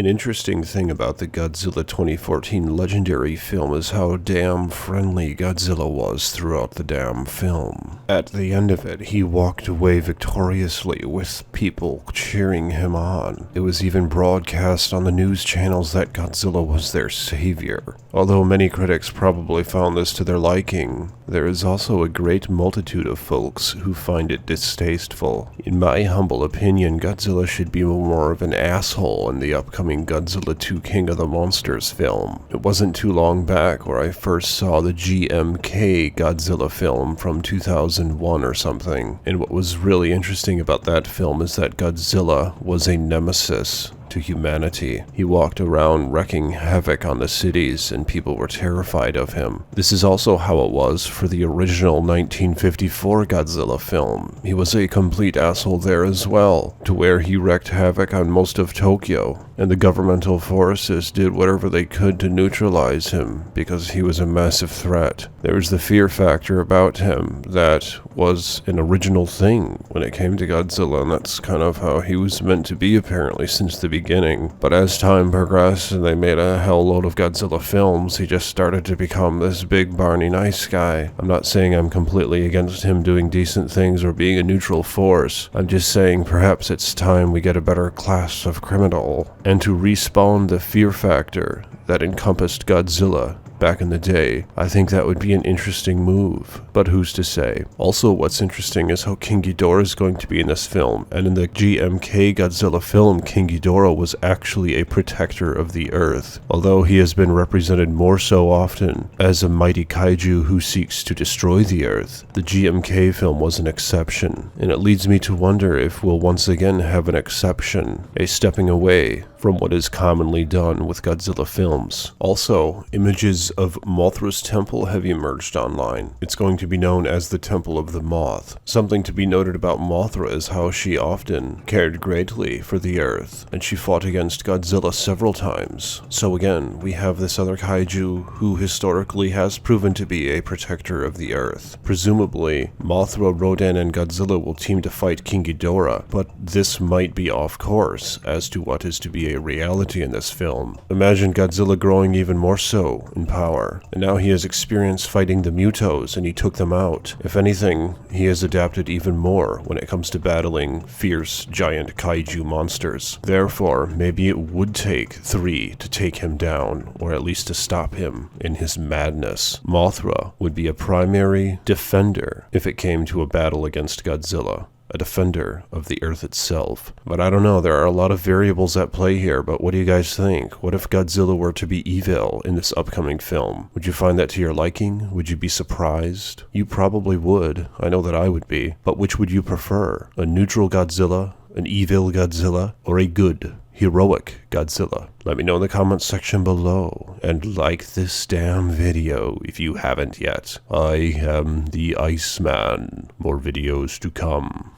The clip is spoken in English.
An interesting thing about the Godzilla 2014 Legendary film is how damn friendly Godzilla was throughout the damn film. At the end of it, he walked away victoriously with people cheering him on. It was even broadcast on the news channels that Godzilla was their savior. Although many critics probably found this to their liking, there is also a great multitude of folks who find it distasteful. In my humble opinion, Godzilla should be more of an asshole in the upcoming Godzilla 2 King of the Monsters film. It wasn't too long back where I first saw the GMK Godzilla film from 2001 or something, and what was really interesting about that film is that Godzilla was a nemesis to humanity. He walked around wreaking havoc on the cities and people were terrified of him. This is also how it was for the original 1954 Godzilla film. He was a complete asshole there as well, to where he wreaked havoc on most of Tokyo, and the governmental forces did whatever they could to neutralize him because he was a massive threat. There was the fear factor about him that was an original thing when it came to Godzilla, and that's kind of how he was meant to be apparently since the beginning. But as time progressed and they made a hell load of Godzilla films, he just started to become this big Barney nice guy. I'm not saying I'm completely against him doing decent things or being a neutral force. I'm just saying perhaps it's time we get a better class of criminal, and to respawn the fear factor that encompassed Godzilla back in the day. I think that would be an interesting move, but who's to say? Also, what's interesting is how King Ghidorah is going to be in this film, and in the GMK Godzilla film, King Ghidorah was actually a protector of the Earth, although he has been represented more so often as a mighty kaiju who seeks to destroy the Earth. The GMK film was an exception, and it leads me to wonder if we'll once again have an exception, a stepping away from what is commonly done with Godzilla films. Also, images of Mothra's temple have emerged online. It's going to be known as the Temple of the Moth. Something to be noted about Mothra is how she often cared greatly for the Earth, and she fought against Godzilla several times. So again, we have this other kaiju who historically has proven to be a protector of the Earth. Presumably, Mothra, Rodan, and Godzilla will team to fight King Ghidorah, but this might be off course as to what is to be a reality in this film. Imagine Godzilla growing even more so in power, and now he has experience fighting the Mutos and he took them out. If anything, he has adapted even more when it comes to battling fierce giant kaiju monsters. Therefore, maybe it would take 3 to take him down, or at least to stop him in his madness. Mothra would be a primary defender if it came to a battle against Godzilla. A defender of the Earth itself. But I don't know, there are a lot of variables at play here, but what do you guys think? What if Godzilla were to be evil in this upcoming film? Would you find that to your liking? Would you be surprised? You probably would. I know that I would be. But which would you prefer? A neutral Godzilla? An evil Godzilla? Or a good, heroic Godzilla? Let me know in the comments section below, and like this damn video if you haven't yet. I am the Iceman. More videos to come.